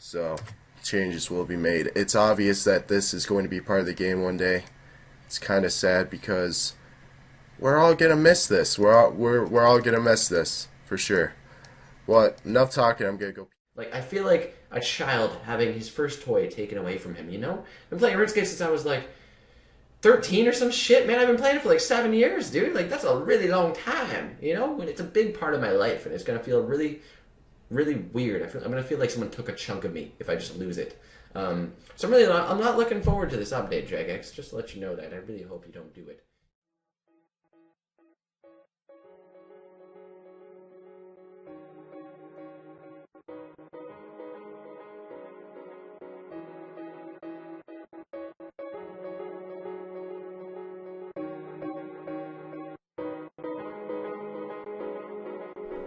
So changes will be made. It's obvious that this is going to be part of the game one day. It's kind of sad because we're all gonna miss this. We're all gonna miss this for sure. Well, enough talking. I'm gonna go. Like, I feel like a child having his first toy taken away from him, you know? I've been playing RuneScape since I was like 13 or some shit, man. I've been playing it for like 7 years, dude. Like, that's a really long time, you know? And it's a big part of my life, and it's gonna feel really, really weird. I'm gonna feel like someone took a chunk of me if I just lose it. So I'm not looking forward to this update, Jagex. Just to let you know that. I really hope you don't do it.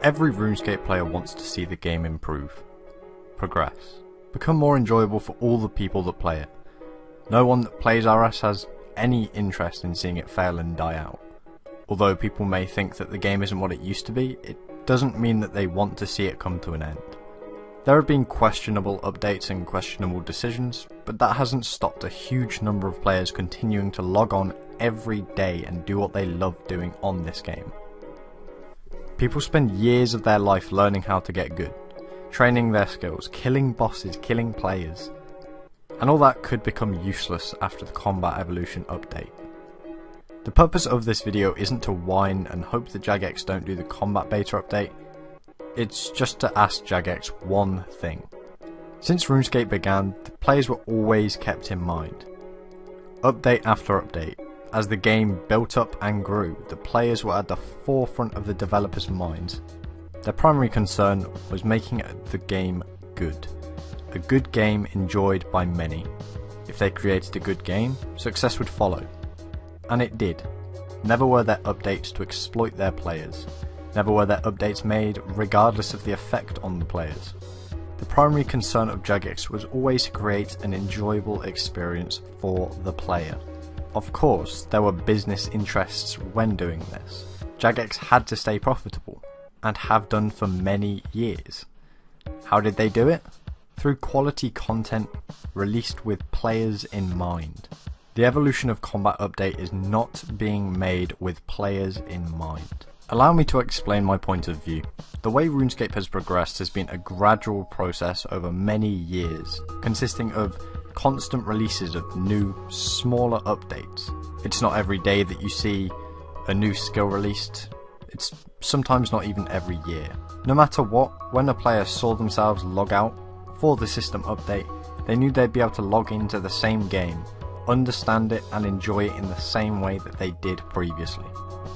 Every RuneScape player wants to see the game improve, progress, become more enjoyable for all the people that play it. No one that plays RS has any interest in seeing it fail and die out. Although people may think that the game isn't what it used to be, it doesn't mean that they want to see it come to an end. There have been questionable updates and questionable decisions, but that hasn't stopped a huge number of players continuing to log on every day and do what they love doing on this game. People spend years of their life learning how to get good, training their skills, killing bosses, killing players, and all that could become useless after the Combat Evolution update. The purpose of this video isn't to whine and hope that Jagex don't do the Combat Beta update, it's just to ask Jagex one thing. Since RuneScape began, the players were always kept in mind. Update after update, as the game built up and grew, the players were at the forefront of the developers' minds. Their primary concern was making the game good. A good game enjoyed by many. If they created a good game, success would follow. And it did. Never were there updates to exploit their players. Never were there updates made regardless of the effect on the players. The primary concern of Jagex was always to create an enjoyable experience for the player. Of course, there were business interests when doing this. Jagex had to stay profitable, and have done for many years. How did they do it? Through quality content released with players in mind. The Evolution of Combat update is not being made with players in mind. Allow me to explain my point of view. The way RuneScape has progressed has been a gradual process over many years, consisting of constant releases of new, smaller updates. It's not every day that you see a new skill released. It's sometimes not even every year. No matter what, when a player saw themselves log out for the system update, they knew they'd be able to log into the same game, understand it and enjoy it in the same way that they did previously.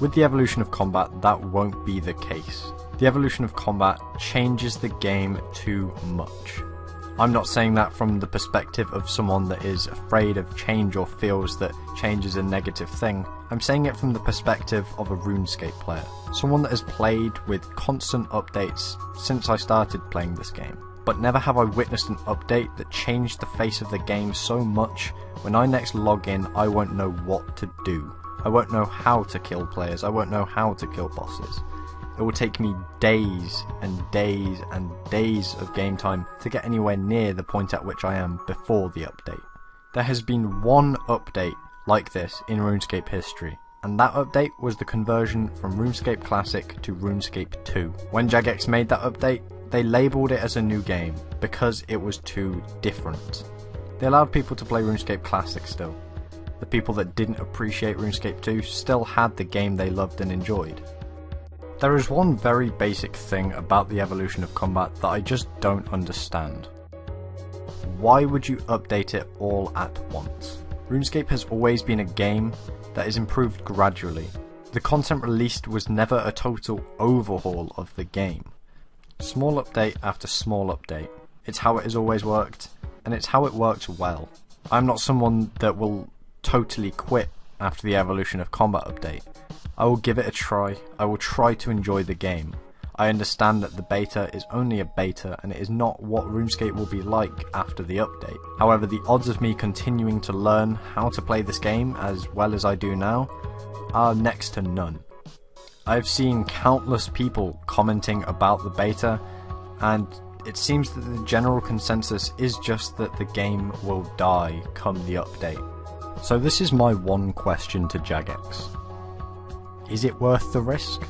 With the Evolution of Combat, that won't be the case. The Evolution of Combat changes the game too much. I'm not saying that from the perspective of someone that is afraid of change or feels that change is a negative thing. I'm saying it from the perspective of a RuneScape player. Someone that has played with constant updates since I started playing this game. But never have I witnessed an update that changed the face of the game so much, when I next log in I won't know what to do. I won't know how to kill players, I won't know how to kill bosses. It will take me days and days and days of game time to get anywhere near the point at which I am before the update. There has been one update like this in RuneScape history, and that update was the conversion from RuneScape Classic to RuneScape 2. When Jagex made that update, they labelled it as a new game because it was too different. They allowed people to play RuneScape Classic still. The people that didn't appreciate RuneScape 2 still had the game they loved and enjoyed. There is one very basic thing about the Evolution of Combat that I just don't understand. Why would you update it all at once? RuneScape has always been a game that is improved gradually. The content released was never a total overhaul of the game. Small update after small update. It's how it has always worked, and it's how it works well. I'm not someone that will totally quit after the Evolution of Combat update. I will give it a try. I will try to enjoy the game. I understand that the beta is only a beta and it is not what RuneScape will be like after the update. However, the odds of me continuing to learn how to play this game as well as I do now are next to none. I've seen countless people commenting about the beta, and it seems that the general consensus is just that the game will die come the update. So this is my one question to Jagex. Is it worth the risk?